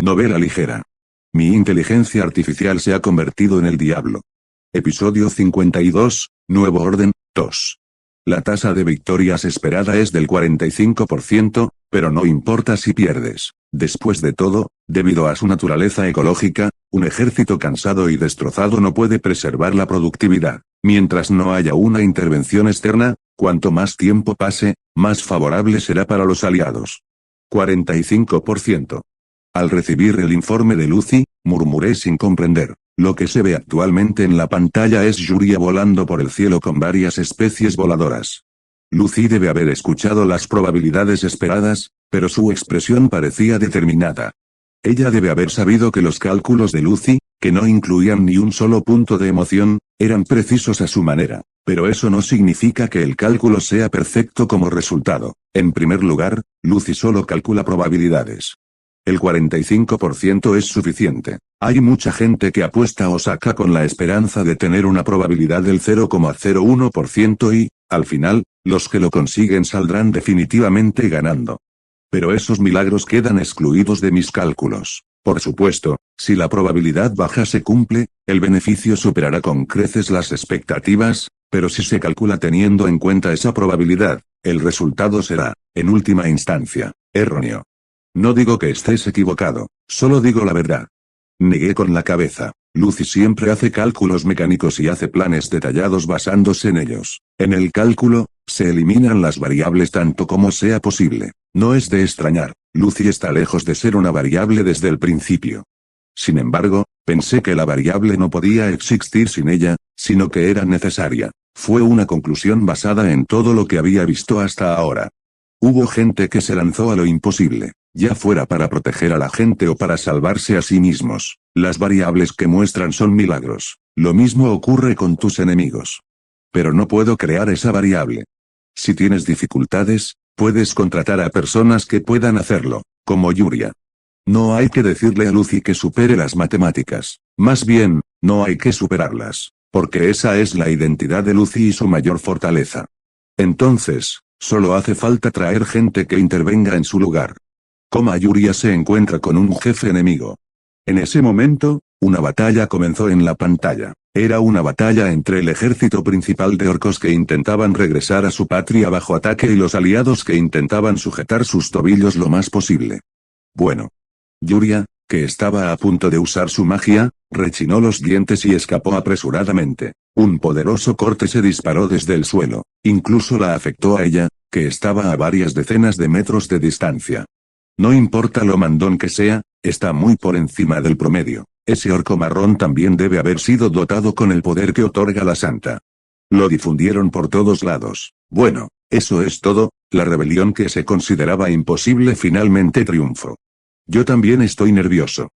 Novela ligera. Mi inteligencia artificial se ha convertido en el diablo. Episodio 52, Nuevo Orden, 2. La tasa de victorias esperada es del 45%, pero no importa si pierdes. Después de todo, debido a su naturaleza ecológica, un ejército cansado y destrozado no puede preservar la productividad. Mientras no haya una intervención externa, cuanto más tiempo pase, más favorable será para los aliados. 45%. Al recibir el informe de Lucy, murmuré sin comprender. Lo que se ve actualmente en la pantalla es Yuria volando por el cielo con varias especies voladoras. Lucy debe haber escuchado las probabilidades esperadas, pero su expresión parecía determinada. Ella debe haber sabido que los cálculos de Lucy, que no incluían ni un solo punto de emoción, eran precisos a su manera, pero eso no significa que el cálculo sea perfecto como resultado. En primer lugar, Lucy solo calcula probabilidades. El 45% es suficiente. Hay mucha gente que apuesta a Osaka con la esperanza de tener una probabilidad del 0,01% y, al final, los que lo consiguen saldrán definitivamente ganando. Pero esos milagros quedan excluidos de mis cálculos. Por supuesto, si la probabilidad baja se cumple, el beneficio superará con creces las expectativas, pero si se calcula teniendo en cuenta esa probabilidad, el resultado será, en última instancia, erróneo. No digo que estés equivocado, solo digo la verdad. Negué con la cabeza. Lucy siempre hace cálculos mecánicos y hace planes detallados basándose en ellos. En el cálculo, se eliminan las variables tanto como sea posible. No es de extrañar, Lucy está lejos de ser una variable desde el principio. Sin embargo, pensé que la variable no podía existir sin ella, sino que era necesaria. Fue una conclusión basada en todo lo que había visto hasta ahora. Hubo gente que se lanzó a lo imposible, ya fuera para proteger a la gente o para salvarse a sí mismos. Las variables que muestran son milagros. Lo mismo ocurre con tus enemigos. Pero no puedo crear esa variable. Si tienes dificultades, puedes contratar a personas que puedan hacerlo, como Yuria. No hay que decirle a Lucy que supere las matemáticas. Más bien, no hay que superarlas, porque esa es la identidad de Lucy y su mayor fortaleza. Entonces, solo hace falta traer gente que intervenga en su lugar. Como Yuria se encuentra con un jefe enemigo. En ese momento, una batalla comenzó en la pantalla. Era una batalla entre el ejército principal de orcos que intentaban regresar a su patria bajo ataque y los aliados que intentaban sujetar sus tobillos lo más posible. Bueno. Yuria, que estaba a punto de usar su magia, rechinó los dientes y escapó apresuradamente. Un poderoso corte se disparó desde el suelo. Incluso la afectó a ella, que estaba a varias decenas de metros de distancia. No importa lo mandón que sea, está muy por encima del promedio. Ese orco marrón también debe haber sido dotado con el poder que otorga la santa. Lo difundieron por todos lados. Bueno, eso es todo, la rebelión que se consideraba imposible finalmente triunfó. Yo también estoy nervioso.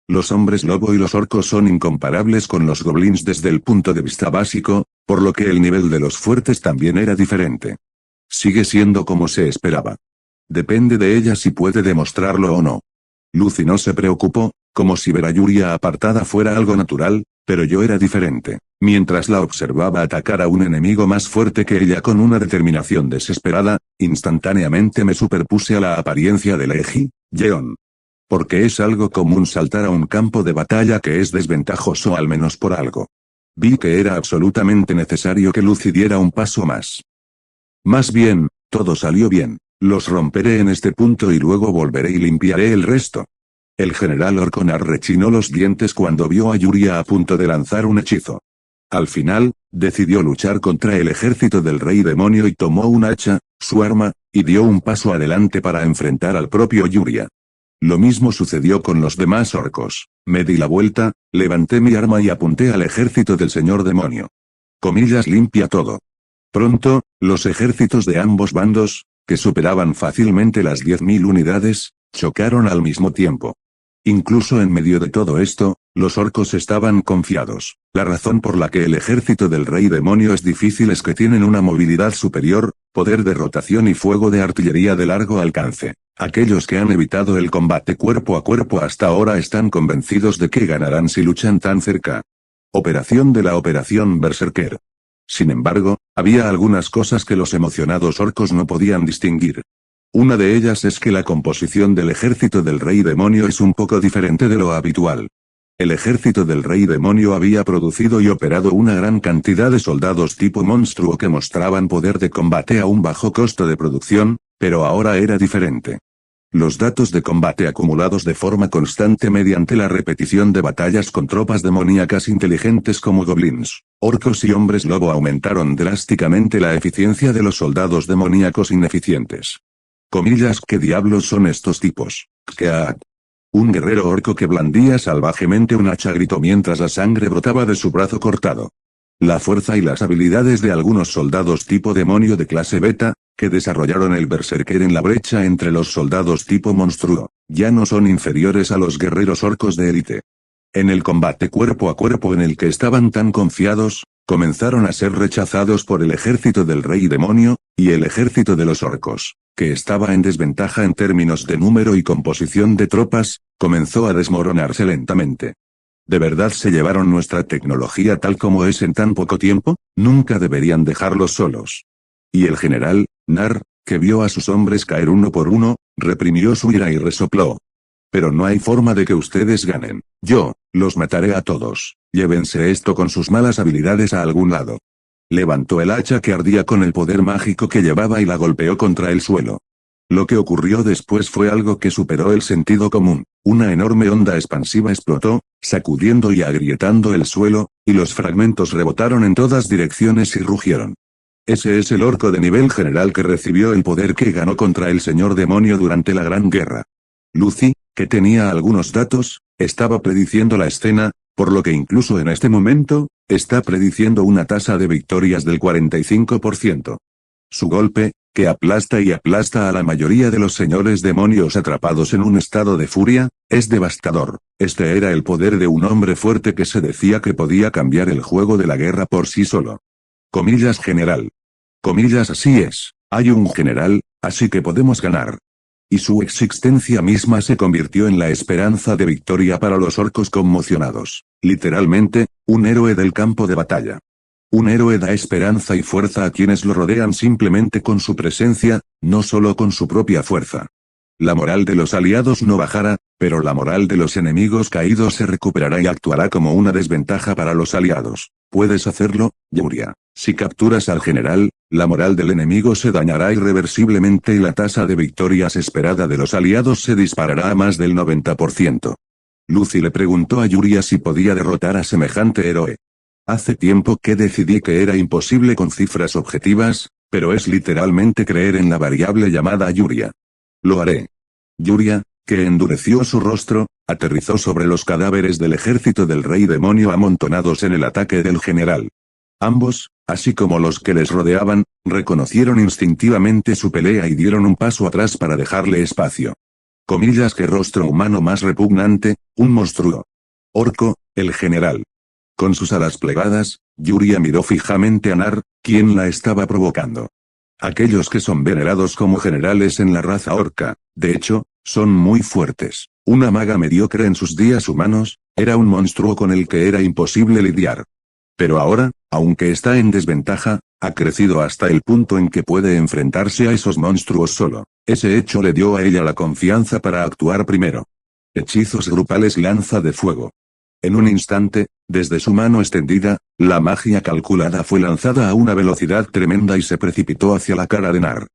Los hombres lobo y los orcos son incomparables con los goblins desde el punto de vista básico, por lo que el nivel de los fuertes también era diferente. Sigue siendo como se esperaba. Depende de ella si puede demostrarlo o no. Lucy no se preocupó, como si ver a Yuria apartada fuera algo natural, pero yo era diferente. Mientras la observaba atacar a un enemigo más fuerte que ella con una determinación desesperada, instantáneamente me superpuse a la apariencia de Leji, Yeon. Porque es algo común saltar a un campo de batalla que es desventajoso al menos por algo. Vi que era absolutamente necesario que Lucy diera un paso más. Más bien, todo salió bien. Los romperé en este punto y luego volveré y limpiaré el resto. El general Orconar rechinó los dientes cuando vio a Yuria a punto de lanzar un hechizo. Al final, decidió luchar contra el ejército del rey demonio y tomó un hacha, su arma, y dio un paso adelante para enfrentar al propio Yuria. Lo mismo sucedió con los demás orcos. Me di la vuelta, levanté mi arma y apunté al ejército del señor demonio. Comillas limpia todo. Pronto, los ejércitos de ambos bandos, que superaban fácilmente las 10.000 unidades, chocaron al mismo tiempo. Incluso en medio de todo esto, los orcos estaban confiados. La razón por la que el ejército del rey demonio es difícil es que tienen una movilidad superior, poder de rotación y fuego de artillería de largo alcance. Aquellos que han evitado el combate cuerpo a cuerpo hasta ahora están convencidos de que ganarán si luchan tan cerca. Operación de la Operación Berserker. Sin embargo, había algunas cosas que los emocionados orcos no podían distinguir. Una de ellas es que la composición del ejército del Rey Demonio es un poco diferente de lo habitual. El ejército del Rey Demonio había producido y operado una gran cantidad de soldados tipo monstruo que mostraban poder de combate a un bajo costo de producción, pero ahora era diferente. Los datos de combate acumulados de forma constante mediante la repetición de batallas con tropas demoníacas inteligentes como goblins, orcos y hombres lobo aumentaron drásticamente la eficiencia de los soldados demoníacos ineficientes. Comillas, ¿qué diablos son estos tipos? Kkeak. Un guerrero orco que blandía salvajemente un hacha gritó mientras la sangre brotaba de su brazo cortado. La fuerza y las habilidades de algunos soldados tipo demonio de clase beta, que desarrollaron el berserker en la brecha entre los soldados tipo monstruo, ya no son inferiores a los guerreros orcos de élite. En el combate cuerpo a cuerpo en el que estaban tan confiados, comenzaron a ser rechazados por el ejército del Rey Demonio, y el ejército de los orcos, que estaba en desventaja en términos de número y composición de tropas, comenzó a desmoronarse lentamente. ¿De verdad se llevaron nuestra tecnología tal como es en tan poco tiempo? Nunca deberían dejarlos solos. Y el general, Nar, que vio a sus hombres caer uno por uno, reprimió su ira y resopló. Pero no hay forma de que ustedes ganen. Yo, los mataré a todos. Llévense esto con sus malas habilidades a algún lado. Levantó el hacha que ardía con el poder mágico que llevaba y la golpeó contra el suelo. Lo que ocurrió después fue algo que superó el sentido común. Una enorme onda expansiva explotó, sacudiendo y agrietando el suelo, y los fragmentos rebotaron en todas direcciones y rugieron. Ese es el orco de nivel general que recibió el poder que ganó contra el señor demonio durante la Gran Guerra. Lucy, que tenía algunos datos, estaba prediciendo la escena, por lo que incluso en este momento, está prediciendo una tasa de victorias del 45%. Su golpe, que aplasta y aplasta a la mayoría de los señores demonios atrapados en un estado de furia, es devastador. Este era el poder de un hombre fuerte que se decía que podía cambiar el juego de la guerra por sí solo. Comillas general. Comillas así es, hay un general, así que podemos ganar. Y su existencia misma se convirtió en la esperanza de victoria para los orcos conmocionados. Literalmente, un héroe del campo de batalla. Un héroe da esperanza y fuerza a quienes lo rodean simplemente con su presencia, no solo con su propia fuerza. La moral de los aliados no bajará, pero la moral de los enemigos caídos se recuperará y actuará como una desventaja para los aliados. Puedes hacerlo, Yuria. Si capturas al general, la moral del enemigo se dañará irreversiblemente y la tasa de victorias esperada de los aliados se disparará a más del 90%. Lucy le preguntó a Yuria si podía derrotar a semejante héroe. Hace tiempo que decidí que era imposible con cifras objetivas, pero es literalmente creer en la variable llamada Yuria. Lo haré. Yuria, que endureció su rostro, aterrizó sobre los cadáveres del ejército del Rey Demonio amontonados en el ataque del general. Ambos, así como los que les rodeaban, reconocieron instintivamente su pelea y dieron un paso atrás para dejarle espacio. Comillas, qué rostro humano más repugnante, un monstruo. Orco, el general. Con sus alas plegadas, Yuria miró fijamente a Nar, quien la estaba provocando. Aquellos que son venerados como generales en la raza orca, de hecho, son muy fuertes. Una maga mediocre en sus días humanos, era un monstruo con el que era imposible lidiar. Pero ahora, aunque está en desventaja, ha crecido hasta el punto en que puede enfrentarse a esos monstruos solo. Ese hecho le dio a ella la confianza para actuar primero. Hechizos grupales lanza de fuego. En un instante, desde su mano extendida, la magia calculada fue lanzada a una velocidad tremenda y se precipitó hacia la cara de Nar.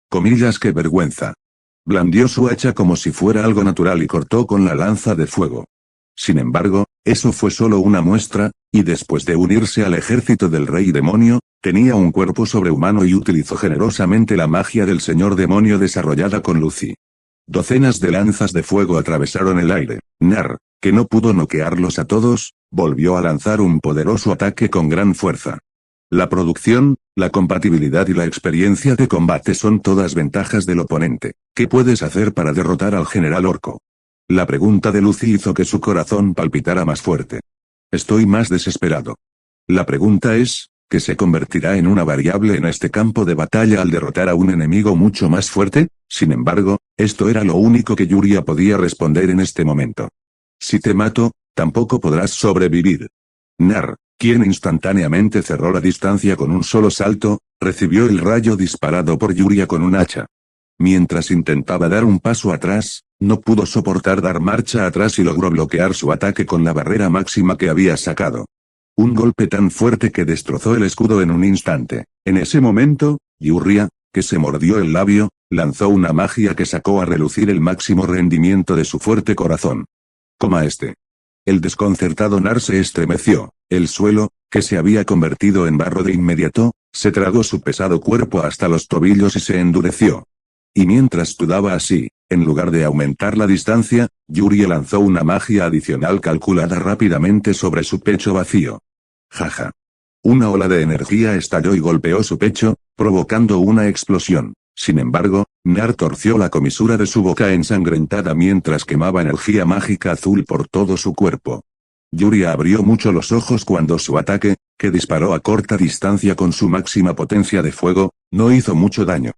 Comillas, qué vergüenza. Blandió su hacha como si fuera algo natural y cortó con la lanza de fuego. Sin embargo, eso fue solo una muestra, y después de unirse al ejército del Rey Demonio, tenía un cuerpo sobrehumano y utilizó generosamente la magia del Señor Demonio desarrollada con Lucy. Docenas de lanzas de fuego atravesaron el aire. Nar, que no pudo noquearlos a todos, volvió a lanzar un poderoso ataque con gran fuerza. La producción, la compatibilidad y la experiencia de combate son todas ventajas del oponente. ¿Qué puedes hacer para derrotar al general orco? La pregunta de Lucy hizo que su corazón palpitara más fuerte. Estoy más desesperado. La pregunta es, ¿qué se convertirá en una variable en este campo de batalla al derrotar a un enemigo mucho más fuerte? Sin embargo, esto era lo único que Yuria podía responder en este momento. Si te mato, tampoco podrás sobrevivir. Nar, quien instantáneamente cerró la distancia con un solo salto, recibió el rayo disparado por Yuria con un hacha. Mientras intentaba dar un paso atrás, no pudo soportar dar marcha atrás y logró bloquear su ataque con la barrera máxima que había sacado. Un golpe tan fuerte que destrozó el escudo en un instante. En ese momento, Yurria, que se mordió el labio, lanzó una magia que sacó a relucir el máximo rendimiento de su fuerte corazón. Coma este. El desconcertado Nar se estremeció. El suelo, que se había convertido en barro de inmediato, se tragó su pesado cuerpo hasta los tobillos y se endureció. Y mientras dudaba así, en lugar de aumentar la distancia, Yuri lanzó una magia adicional calculada rápidamente sobre su pecho vacío. Jaja. Una ola de energía estalló y golpeó su pecho, provocando una explosión. Sin embargo, Nar torció la comisura de su boca ensangrentada mientras quemaba energía mágica azul por todo su cuerpo. Yuri abrió mucho los ojos cuando su ataque, que disparó a corta distancia con su máxima potencia de fuego, no hizo mucho daño.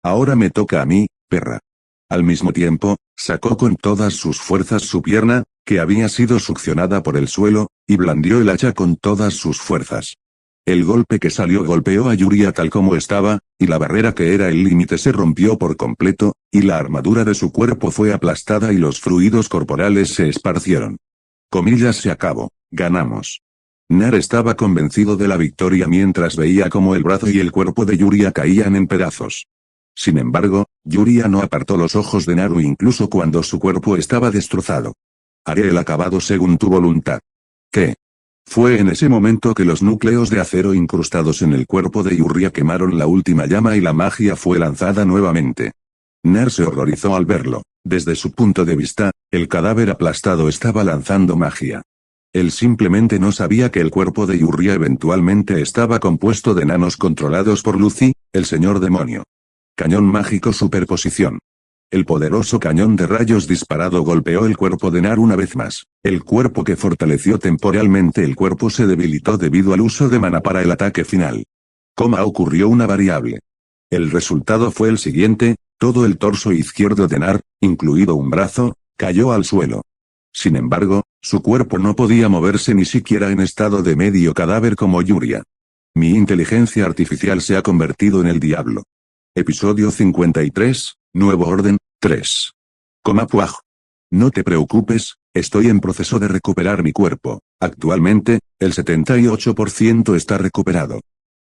Ahora me toca a mí, perra. Al mismo tiempo, sacó con todas sus fuerzas su pierna, que había sido succionada por el suelo, y blandió el hacha con todas sus fuerzas. El golpe que salió golpeó a Yuri tal como estaba, y la barrera que era el límite se rompió por completo, y la armadura de su cuerpo fue aplastada y los fluidos corporales se esparcieron. Comillas se acabó, ganamos. Nar estaba convencido de la victoria mientras veía cómo el brazo y el cuerpo de Yuri caían en pedazos. Sin embargo, Yuri no apartó los ojos de Naru incluso cuando su cuerpo estaba destrozado. Haré el acabado según tu voluntad. ¿Qué? Fue en ese momento que los núcleos de acero incrustados en el cuerpo de Yuri quemaron la última llama y la magia fue lanzada nuevamente. Nar se horrorizó al verlo. Desde su punto de vista, el cadáver aplastado estaba lanzando magia. Él simplemente no sabía que el cuerpo de Yuri eventualmente estaba compuesto de nanos controlados por Lucy, el señor demonio. Cañón mágico superposición. El poderoso cañón de rayos disparado golpeó el cuerpo de Nar una vez más. El cuerpo que fortaleció temporalmente el cuerpo se debilitó debido al uso de mana para el ataque final. Ocurrió una variable. El resultado fue el siguiente, todo el torso izquierdo de Nar, incluido un brazo, cayó al suelo. Sin embargo, su cuerpo no podía moverse ni siquiera en estado de medio cadáver como Yuri. Mi inteligencia artificial se ha convertido en el diablo. Episodio 53, Nuevo Orden, 3. Puaj. No te preocupes, estoy en proceso de recuperar mi cuerpo. Actualmente, el 78% está recuperado.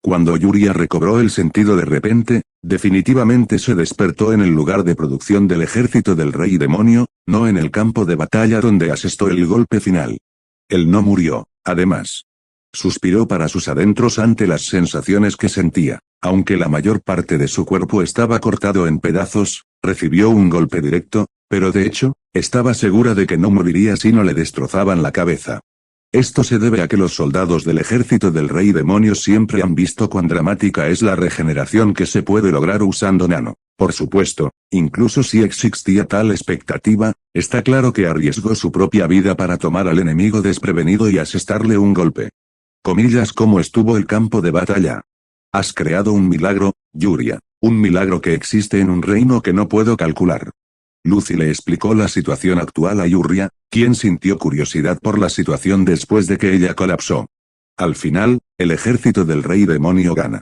Cuando Yuri recobró el sentido de repente, definitivamente se despertó en el lugar de producción del ejército del rey demonio, no en el campo de batalla donde asestó el golpe final. Él no murió, además. Suspiró para sus adentros ante las sensaciones que sentía. Aunque la mayor parte de su cuerpo estaba cortado en pedazos, recibió un golpe directo, pero de hecho, estaba segura de que no moriría si no le destrozaban la cabeza. Esto se debe a que los soldados del ejército del rey demonio siempre han visto cuán dramática es la regeneración que se puede lograr usando nano. Por supuesto, incluso si existía tal expectativa, está claro que arriesgó su propia vida para tomar al enemigo desprevenido y asestarle un golpe. Comillas, ¿cómo estuvo el campo de batalla? Has creado un milagro, Yuri. Un milagro que existe en un reino que no puedo calcular. Lucy le explicó la situación actual a Yuri, quien sintió curiosidad por la situación después de que ella colapsó. Al final, el ejército del rey demonio gana.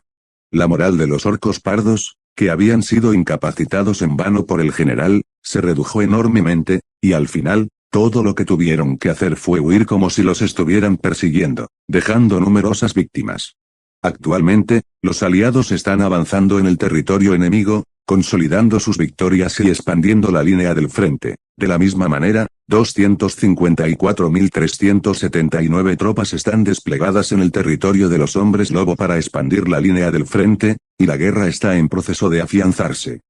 La moral de los orcos pardos, que habían sido incapacitados en vano por el general, se redujo enormemente, y al final, todo lo que tuvieron que hacer fue huir como si los estuvieran persiguiendo, dejando numerosas víctimas. Actualmente, los aliados están avanzando en el territorio enemigo, consolidando sus victorias y expandiendo la línea del frente. De la misma manera, 254.379 tropas están desplegadas en el territorio de los hombres lobo para expandir la línea del frente, y la guerra está en proceso de afianzarse.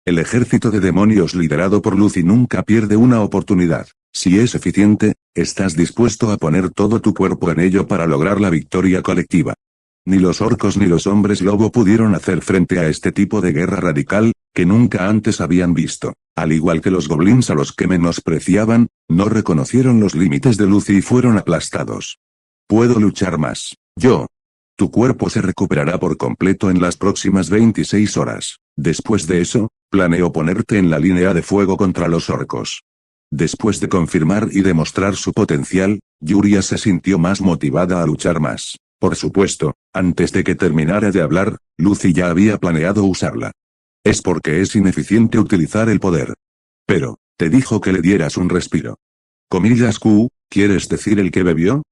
El ejército de demonios liderado por Lucy nunca pierde una oportunidad. Si es eficiente, estás dispuesto a poner todo tu cuerpo en ello para lograr la victoria colectiva. Ni los orcos ni los hombres lobo pudieron hacer frente a este tipo de guerra radical, que nunca antes habían visto. Al igual que los goblins a los que menospreciaban, no reconocieron los límites de Lucy y fueron aplastados. Puedo luchar más. Yo. Tu cuerpo se recuperará por completo en las próximas 26 horas. Después de eso, planeo ponerte en la línea de fuego contra los orcos. Después de confirmar y demostrar su potencial, Yuri se sintió más motivada a luchar más. Por supuesto, antes de que terminara de hablar, Lucy ya había planeado usarla. es porque es ineficiente utilizar el poder. Pero, te dijo que le dieras un respiro. Comillas Q, ¿quieres decir el que bebió?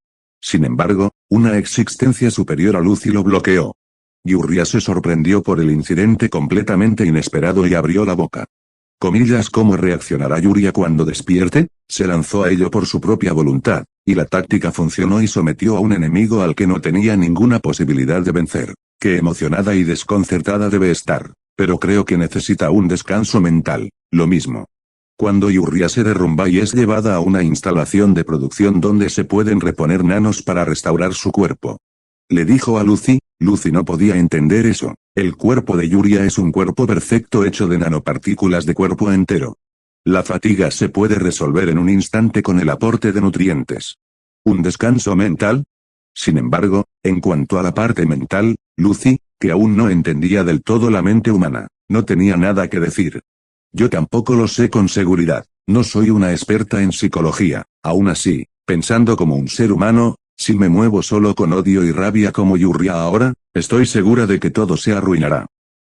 Sin embargo, una existencia superior a Lucy lo bloqueó. Yurria se sorprendió por el incidente completamente inesperado y abrió la boca. Comillas ¿cómo reaccionará Yurria cuando despierte? Se lanzó a ello por su propia voluntad, y la táctica funcionó y sometió a un enemigo al que no tenía ninguna posibilidad de vencer. Qué emocionada y desconcertada debe estar. Pero creo que necesita un descanso mental, lo mismo. Cuando Yurria se derrumba y es llevada a una instalación de producción donde se pueden reponer nanos para restaurar su cuerpo. Le dijo a Lucy no podía entender eso. El cuerpo de Yurria es un cuerpo perfecto hecho de nanopartículas de cuerpo entero. La fatiga se puede resolver en un instante con el aporte de nutrientes. ¿Un descanso mental? Sin embargo, en cuanto a la parte mental, Lucy, que aún no entendía del todo la mente humana, no tenía nada que decir. Yo tampoco lo sé con seguridad, no soy una experta en psicología, aún así, pensando como un ser humano, si me muevo solo con odio y rabia como Yurria ahora, estoy segura de que todo se arruinará.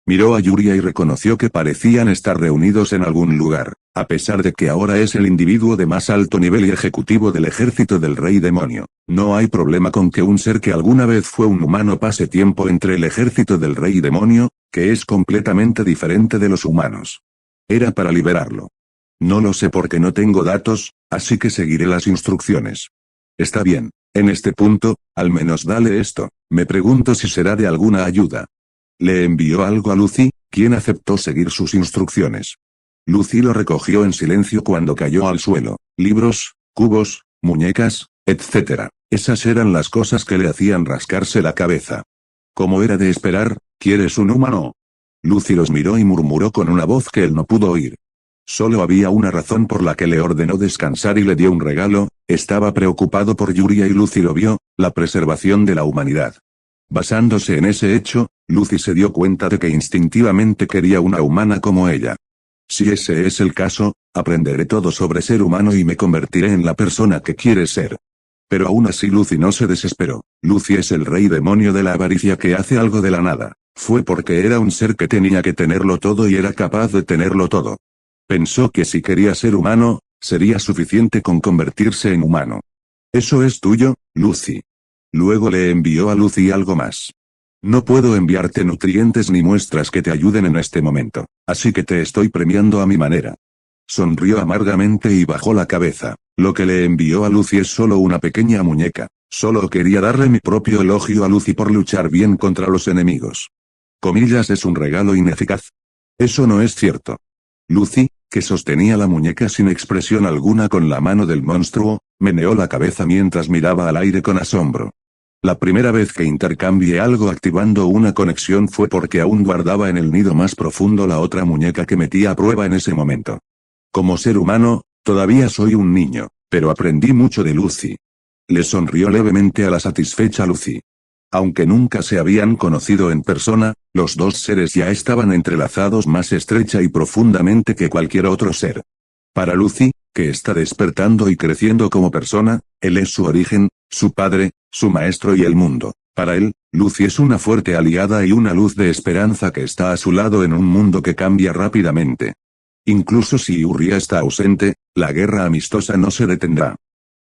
Miró a Yurria y reconoció que parecían estar reunidos en algún lugar, a pesar de que ahora es el individuo de más alto nivel y ejecutivo del ejército del Rey Demonio. No hay problema con que un ser que alguna vez fue un humano pase tiempo entre el ejército del Rey Demonio, que es completamente diferente de los humanos. Era para liberarlo. No lo sé porque no tengo datos, así que seguiré las instrucciones. Está bien, en este punto, al menos dale esto, me pregunto si será de alguna ayuda. Le envió algo a Lucy, quien aceptó seguir sus instrucciones. Lucy lo recogió en silencio cuando cayó al suelo, libros, cubos, muñecas, etc. Esas eran las cosas que le hacían rascarse la cabeza. Como era de esperar, ¿quieres un humano? Lucy los miró y murmuró con una voz que él no pudo oír. Solo había una razón por la que le ordenó descansar y le dio un regalo, estaba preocupado por Yurria y Lucy lo vio, la preservación de la humanidad. Basándose en ese hecho, Lucy se dio cuenta de que instintivamente quería una humana como ella. Si ese es el caso, aprenderé todo sobre ser humano y me convertiré en la persona que quiere ser. Pero aún así Lucy no se desesperó. Lucy es el rey demonio de la avaricia que hace algo de la nada. Fue porque era un ser que tenía que tenerlo todo y era capaz de tenerlo todo. Pensó que si quería ser humano, sería suficiente con convertirse en humano. Eso es tuyo, Lucy. Luego le envió a Lucy algo más. No puedo enviarte nutrientes ni muestras que te ayuden en este momento, así que te estoy premiando a mi manera. Sonrió amargamente y bajó la cabeza. Lo que le envió a Lucy es solo una pequeña muñeca. Solo quería darle mi propio elogio a Lucy por luchar bien contra los enemigos. Comillas es un regalo ineficaz. Eso no es cierto. Lucy, que sostenía la muñeca sin expresión alguna con la mano del monstruo, meneó la cabeza mientras miraba al aire con asombro. La primera vez que intercambié algo activando una conexión fue porque aún guardaba en el nido más profundo la otra muñeca que metí a prueba en ese momento. Como ser humano, todavía soy un niño, pero aprendí mucho de Lucy. Le sonrió levemente a la satisfecha Lucy. Aunque nunca se habían conocido en persona, los dos seres ya estaban entrelazados más estrecha y profundamente que cualquier otro ser. Para Lucy, que está despertando y creciendo como persona, él es su origen, su padre, su maestro y el mundo. Para él, Lucy es una fuerte aliada y una luz de esperanza que está a su lado en un mundo que cambia rápidamente. Incluso si Yurria está ausente, la guerra amistosa no se detendrá.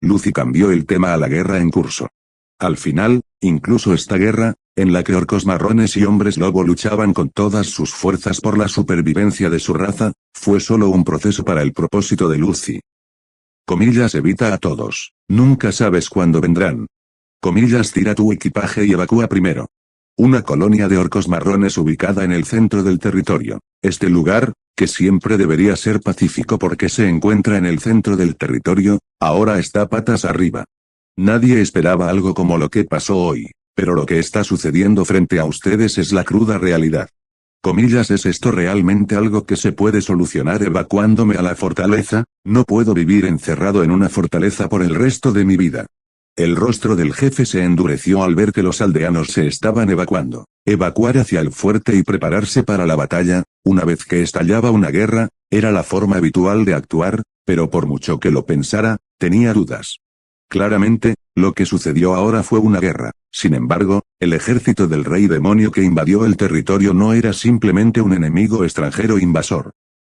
Lucy cambió el tema a la guerra en curso. Al final, incluso esta guerra, en la que orcos marrones y hombres lobo luchaban con todas sus fuerzas por la supervivencia de su raza, fue solo un proceso para el propósito de Lucy. Comillas evita a todos. Nunca sabes cuándo vendrán. Comillas tira tu equipaje y evacúa primero. Una colonia de orcos marrones ubicada en el centro del territorio. Este lugar, que siempre debería ser pacífico porque se encuentra en el centro del territorio, ahora está patas arriba. Nadie esperaba algo como lo que pasó hoy, pero lo que está sucediendo frente a ustedes es la cruda realidad. Comillas, ¿es esto realmente algo que se puede solucionar evacuándome a la fortaleza? No puedo vivir encerrado en una fortaleza por el resto de mi vida. El rostro del jefe se endureció al ver que los aldeanos se estaban evacuando. Evacuar hacia el fuerte y prepararse para la batalla, una vez que estallaba una guerra, era la forma habitual de actuar, pero por mucho que lo pensara, tenía dudas. Claramente, Lo que sucedió ahora fue una guerra. Sin embargo, el ejército del rey demonio que invadió el territorio no era simplemente un enemigo extranjero invasor.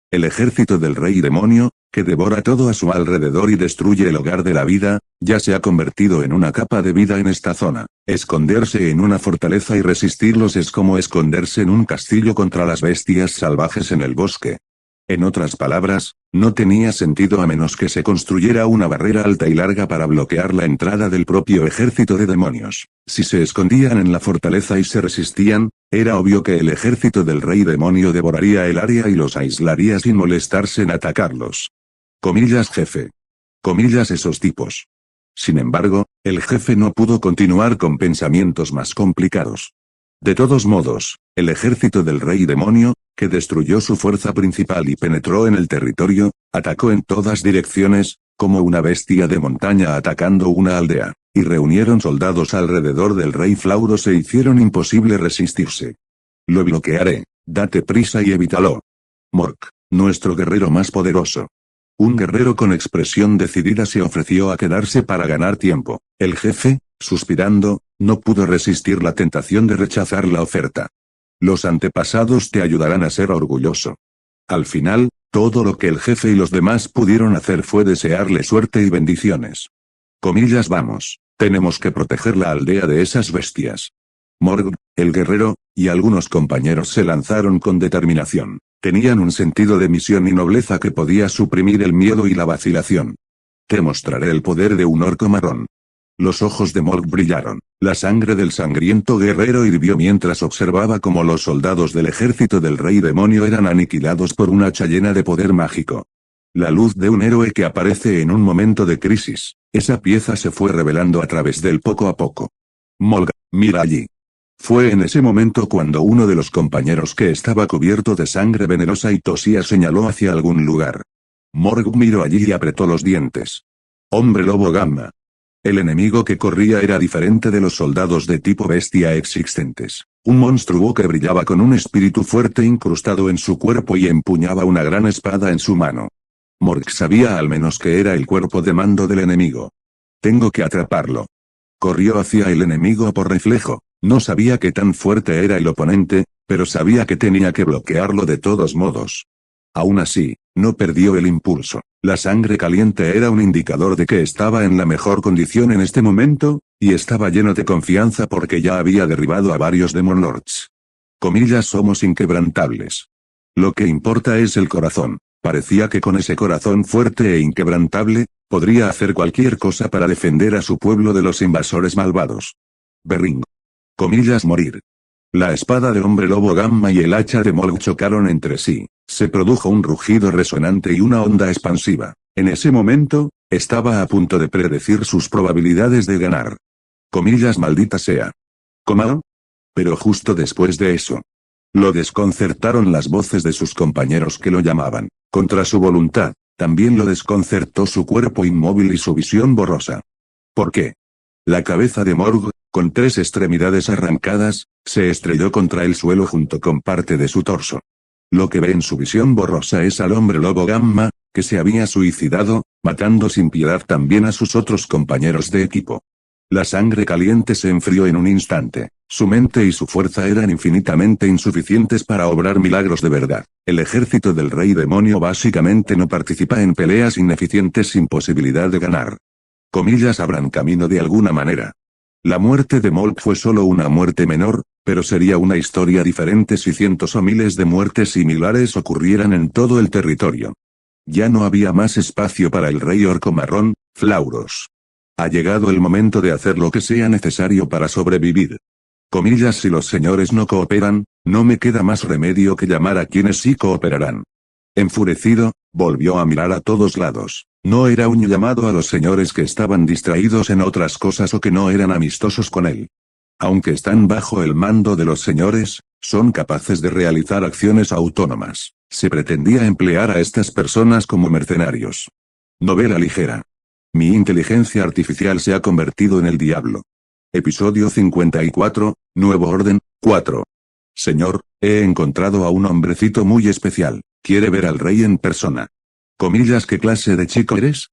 El ejército del rey demonio, que devora todo a su alrededor y destruye el hogar de la vida, ya se ha convertido en una capa de vida en esta zona. Esconderse en una fortaleza y resistirlos es como esconderse en un castillo contra las bestias salvajes en el bosque. En otras palabras, no tenía sentido a menos que se construyera una barrera alta y larga para bloquear la entrada del propio ejército de demonios. Si se escondían en la fortaleza y se resistían, era obvio que el ejército del rey demonio devoraría el área y los aislaría sin molestarse en atacarlos. Comillas jefe. Comillas esos tipos. Sin embargo, el jefe no pudo continuar con pensamientos más complicados. De todos modos, el ejército del rey demonio, que destruyó su fuerza principal y penetró en el territorio, atacó en todas direcciones, como una bestia de montaña atacando una aldea, y reunieron soldados alrededor del rey Flauros e hicieron imposible resistirse. Lo bloquearé, date prisa y evítalo. Mork, nuestro guerrero más poderoso. Un guerrero con expresión decidida se ofreció a quedarse para ganar tiempo. El jefe, suspirando, no pudo resistir la tentación de rechazar la oferta. Los antepasados te ayudarán a ser orgulloso. Al final, todo lo que el jefe y los demás pudieron hacer fue desearle suerte y bendiciones. Comillas vamos, tenemos que proteger la aldea de esas bestias. Morg, el guerrero, y algunos compañeros se lanzaron con determinación. Tenían un sentido de misión y nobleza que podía suprimir el miedo y la vacilación. Te mostraré el poder de un orco marrón. Los ojos de Morg brillaron. La sangre del sangriento guerrero hirvió mientras observaba cómo los soldados del ejército del rey demonio eran aniquilados por un hacha llena de poder mágico. La luz de un héroe que aparece en un momento de crisis. Esa pieza se fue revelando a través del poco a poco. Morg, mira allí. Fue en ese momento cuando uno de los compañeros que estaba cubierto de sangre venenosa y tosía señaló hacia algún lugar. Morg miró allí y apretó los dientes. Hombre lobo gamma. El enemigo que corría era diferente de los soldados de tipo bestia existentes. Un monstruo que brillaba con un espíritu fuerte incrustado en su cuerpo y empuñaba una gran espada en su mano. Morg sabía al menos que era el cuerpo de mando del enemigo. Tengo que atraparlo. Corrió hacia el enemigo por reflejo. No sabía qué tan fuerte era el oponente, pero sabía que tenía que bloquearlo de todos modos. Aún así, no perdió el impulso. La sangre caliente era un indicador de que estaba en la mejor condición en este momento, y estaba lleno de confianza porque ya había derribado a varios Demon Lords. Comillas somos inquebrantables. Lo que importa es el corazón. Parecía que con ese corazón fuerte e inquebrantable, podría hacer cualquier cosa para defender a su pueblo de los invasores malvados. Berring. Comillas morir. La espada del hombre lobo gamma y el hacha de Morg chocaron entre sí. Se produjo un rugido resonante y una onda expansiva. En ese momento, estaba a punto de predecir sus probabilidades de ganar. Comillas maldita sea. ¿Cómo? Pero justo después de eso. Lo desconcertaron las voces de sus compañeros que lo llamaban. Contra su voluntad, también lo desconcertó su cuerpo inmóvil y su visión borrosa. ¿Por qué? La cabeza de Morg, con 3 extremidades arrancadas, se estrelló contra el suelo junto con parte de su torso. Lo que ve en su visión borrosa es al hombre lobo gamma, que se había suicidado, matando sin piedad también a sus otros compañeros de equipo. La sangre caliente se enfrió en un instante. Su mente y su fuerza eran infinitamente insuficientes para obrar milagros de verdad. El ejército del rey demonio básicamente no participa en peleas ineficientes sin posibilidad de ganar. Comillas abran camino de alguna manera. La muerte de Morg fue solo una muerte menor, pero sería una historia diferente si cientos o miles de muertes similares ocurrieran en todo el territorio. Ya no había más espacio para el rey orco marrón, Flauros. Ha llegado el momento de hacer lo que sea necesario para sobrevivir. Comillas si los señores no cooperan, no me queda más remedio que llamar a quienes sí cooperarán. Enfurecido, volvió a mirar a todos lados. No era un llamado a los señores que estaban distraídos en otras cosas o que no eran amistosos con él. Aunque están bajo el mando de los señores, son capaces de realizar acciones autónomas. Se pretendía emplear a estas personas como mercenarios. Novela ligera. Mi inteligencia artificial se ha convertido en el diablo. Episodio 54, Nuevo Orden, 4. Señor, he encontrado a un hombrecito muy especial. ¿Quiere ver al rey en persona? Comillas ¿qué clase de chico eres?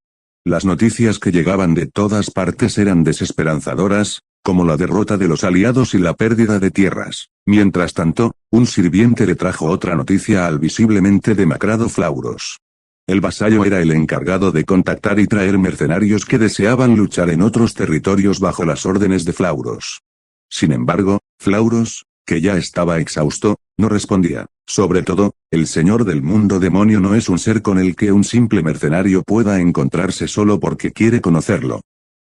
Las noticias que llegaban de todas partes eran desesperanzadoras, como la derrota de los aliados y la pérdida de tierras. Mientras tanto, un sirviente le trajo otra noticia al visiblemente demacrado Flauros. El vasallo era el encargado de contactar y traer mercenarios que deseaban luchar en otros territorios bajo las órdenes de Flauros. Sin embargo, Flauros, que ya estaba exhausto, no respondía. Sobre todo, el señor del mundo demonio no es un ser con el que un simple mercenario pueda encontrarse solo porque quiere conocerlo.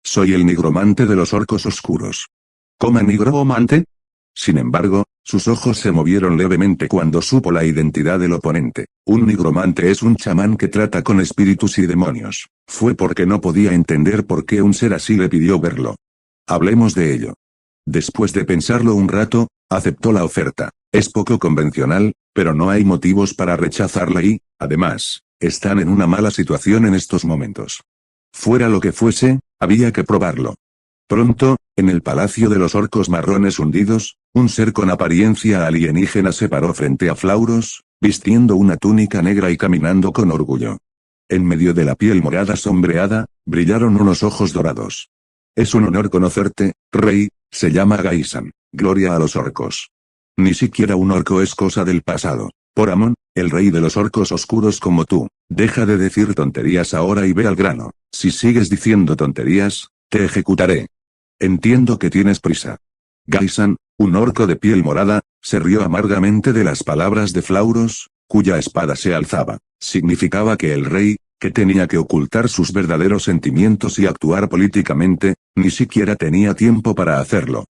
Soy el nigromante de los orcos oscuros. ¿Cómo nigromante? Sin embargo, sus ojos se movieron levemente cuando supo la identidad del oponente. Un nigromante es un chamán que trata con espíritus y demonios. Fue porque no podía entender por qué un ser así le pidió verlo. Hablemos de ello. Después de pensarlo un rato, aceptó la oferta. Es poco convencional, pero no hay motivos para rechazarla y, además, están en una mala situación en estos momentos. Fuera lo que fuese, había que probarlo. Pronto, en el palacio de los orcos marrones hundidos, un ser con apariencia alienígena se paró frente a Flauros, vistiendo una túnica negra y caminando con orgullo. En medio de la piel morada sombreada, brillaron unos ojos dorados. Es un honor conocerte, rey, se llama Gaisan. Gloria a los orcos. Ni siquiera un orco es cosa del pasado. Por Amon, el rey de los orcos oscuros como tú, deja de decir tonterías ahora y ve al grano. Si sigues diciendo tonterías, te ejecutaré. Entiendo que tienes prisa. Gaisan, un orco de piel morada, se rió amargamente de las palabras de Flauros, cuya espada se alzaba. Significaba que el rey, que tenía que ocultar sus verdaderos sentimientos y actuar políticamente, ni siquiera tenía tiempo para hacerlo.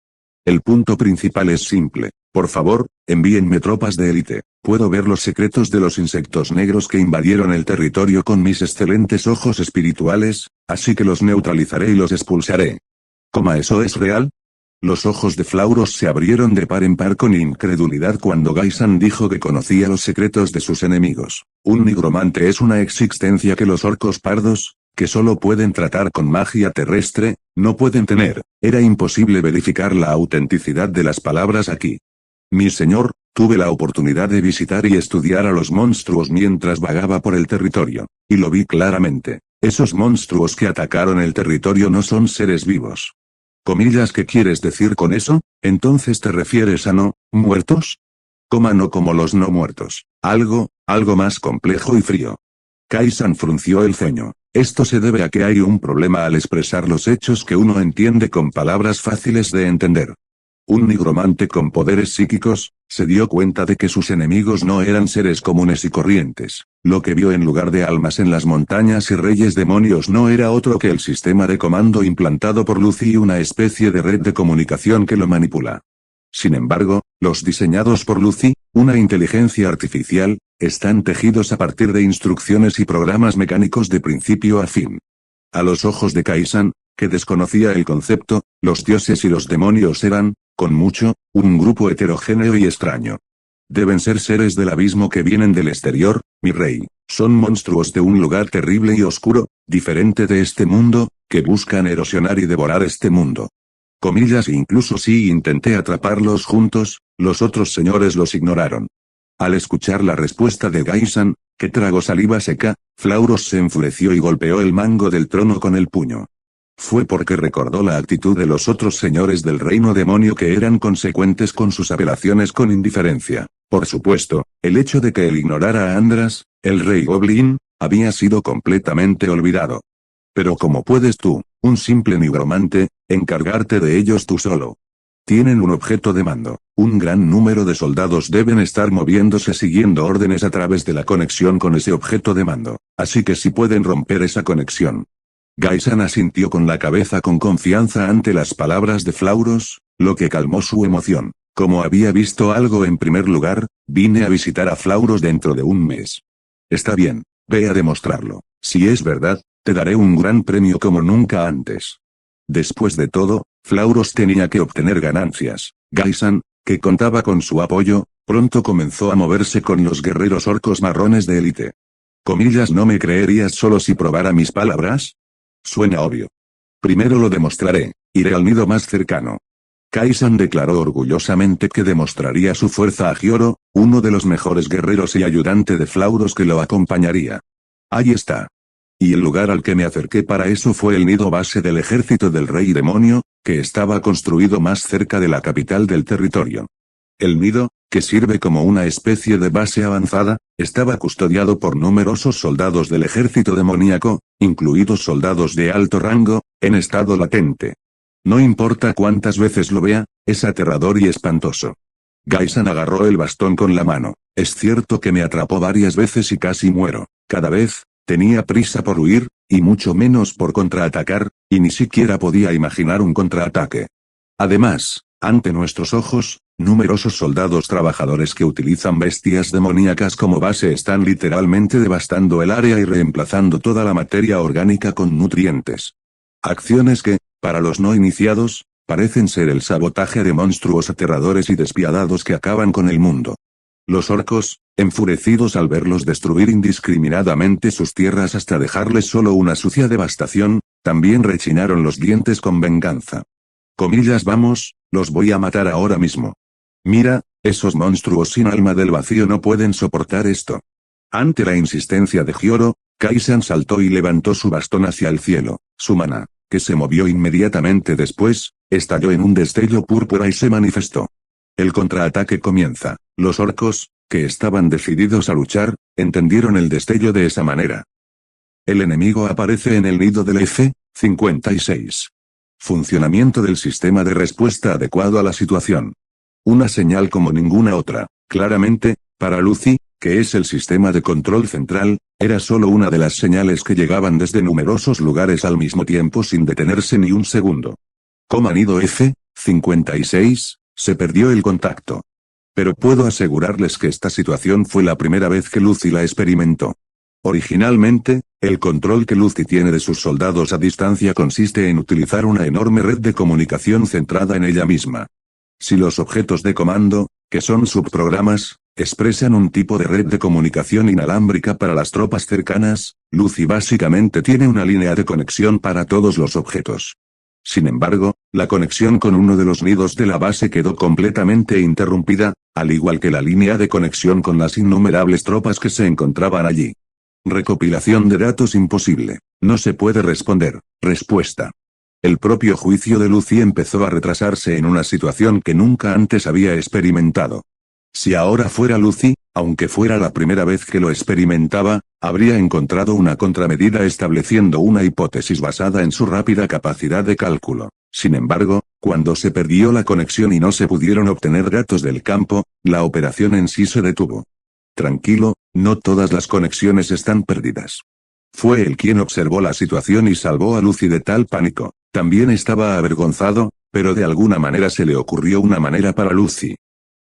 El punto principal es simple. Por favor, envíenme tropas de élite. Puedo ver los secretos de los insectos negros que invadieron el territorio con mis excelentes ojos espirituales, así que los neutralizaré y los expulsaré. ¿Cómo eso es real? Los ojos de Flauros se abrieron de par en par con incredulidad cuando Gaisan dijo que conocía los secretos de sus enemigos. Un nigromante es una existencia que los orcos pardos, que solo pueden tratar con magia terrestre, no pueden tener. Era imposible verificar la autenticidad de las palabras aquí. Mi señor, tuve la oportunidad de visitar y estudiar a los monstruos mientras vagaba por el territorio, y lo vi claramente. Esos monstruos que atacaron el territorio no son seres vivos. ¿Comillas qué quieres decir con eso? ¿Entonces te refieres a no, muertos? No como los no muertos. Algo más complejo y frío. Kaisan frunció el ceño. Esto se debe a que hay un problema al expresar los hechos que uno entiende con palabras fáciles de entender. Un nigromante con poderes psíquicos, se dio cuenta de que sus enemigos no eran seres comunes y corrientes. Lo que vio en lugar de almas en las montañas y reyes demonios no era otro que el sistema de comando implantado por Lucy y una especie de red de comunicación que lo manipula. Sin embargo, los diseñados por Lucy, una inteligencia artificial, están tejidos a partir de instrucciones y programas mecánicos de principio a fin. A los ojos de Kaisan, que desconocía el concepto, los dioses y los demonios eran, con mucho, un grupo heterogéneo y extraño. Deben ser seres del abismo que vienen del exterior, mi rey. Son monstruos de un lugar terrible y oscuro, diferente de este mundo, que buscan erosionar y devorar este mundo. Comillas incluso si intenté atraparlos juntos, los otros señores los ignoraron. Al escuchar la respuesta de Gaisan, que tragó saliva seca, Flauros se enfureció y golpeó el mango del trono con el puño. Fue porque recordó la actitud de los otros señores del reino demonio que eran consecuentes con sus apelaciones con indiferencia. Por supuesto, el hecho de que él ignorara a Andras, el rey Goblin, había sido completamente olvidado. Pero ¿cómo puedes tú, un simple nigromante, encargarte de ellos tú solo? Tienen un objeto de mando. Un gran número de soldados deben estar moviéndose siguiendo órdenes a través de la conexión con ese objeto de mando. Así que si pueden romper esa conexión. Gaisan asintió con la cabeza con confianza ante las palabras de Flauros, lo que calmó su emoción. Como había visto algo en primer lugar, vine a visitar a Flauros dentro de un mes. Está bien, ve a demostrarlo. Si es verdad, te daré un gran premio como nunca antes. Después de todo, Flauros tenía que obtener ganancias. Gaisan, que contaba con su apoyo, pronto comenzó a moverse con los guerreros orcos marrones de élite. Comillas, ¿no me creerías solo si probara mis palabras? Suena obvio. Primero lo demostraré, iré al nido más cercano. Kaisan declaró orgullosamente que demostraría su fuerza a Hyoro, uno de los mejores guerreros y ayudante de Flauros que lo acompañaría. Ahí está. y el lugar al que me acerqué para eso fue el nido base del ejército del Rey Demonio, que estaba construido más cerca de la capital del territorio. El nido, que sirve como una especie de base avanzada, estaba custodiado por numerosos soldados del ejército demoníaco, incluidos soldados de alto rango, en estado latente. No importa cuántas veces lo vea, es aterrador y espantoso. Gaisan agarró el bastón con la mano. Es cierto que me atrapó varias veces y casi muero. Cada vez, tenía prisa por huir, y mucho menos por contraatacar, y ni siquiera podía imaginar un contraataque. Además, ante nuestros ojos, numerosos soldados trabajadores que utilizan bestias demoníacas como base están literalmente devastando el área y reemplazando toda la materia orgánica con nutrientes. Acciones que, para los no iniciados, parecen ser el sabotaje de monstruos aterradores y despiadados que acaban con el mundo. Los orcos, enfurecidos al verlos destruir indiscriminadamente sus tierras hasta dejarles solo una sucia devastación, también rechinaron los dientes con venganza. Comillas, vamos, los voy a matar ahora mismo. Mira, esos monstruos sin alma del vacío no pueden soportar esto. Ante la insistencia de Hyoro, Kaisan saltó y levantó su bastón hacia el cielo. Su maná, que se movió inmediatamente después, estalló en un destello púrpura y se manifestó. El contraataque comienza. Los orcos, que estaban decididos a luchar, entendieron el destello de esa manera. El enemigo aparece en el nido del F-56. Funcionamiento del sistema de respuesta adecuado a la situación. Una señal como ninguna otra, claramente, para Lucy, que es el sistema de control central, era solo una de las señales que llegaban desde numerosos lugares al mismo tiempo sin detenerse ni un segundo. Como nido F-56, se perdió el contacto. Pero puedo asegurarles que esta situación fue la primera vez que Lucy la experimentó. Originalmente, el control que Lucy tiene de sus soldados a distancia consiste en utilizar una enorme red de comunicación centrada en ella misma. Si los objetos de comando, que son subprogramas, expresan un tipo de red de comunicación inalámbrica para las tropas cercanas, Lucy básicamente tiene una línea de conexión para todos los objetos. Sin embargo, la conexión con uno de los nidos de la base quedó completamente interrumpida, al igual que la línea de conexión con las innumerables tropas que se encontraban allí. Recopilación de datos imposible. No se puede responder. Respuesta. El propio juicio de Lucy empezó a retrasarse en una situación que nunca antes había experimentado. Si ahora fuera Lucy, aunque fuera la primera vez que lo experimentaba, habría encontrado una contramedida estableciendo una hipótesis basada en su rápida capacidad de cálculo. Sin embargo, cuando se perdió la conexión y no se pudieron obtener datos del campo, la operación en sí se detuvo. Tranquilo, no todas las conexiones están perdidas. Fue él quien observó la situación y salvó a Lucy de tal pánico. También estaba avergonzado, pero de alguna manera se le ocurrió una manera para Lucy.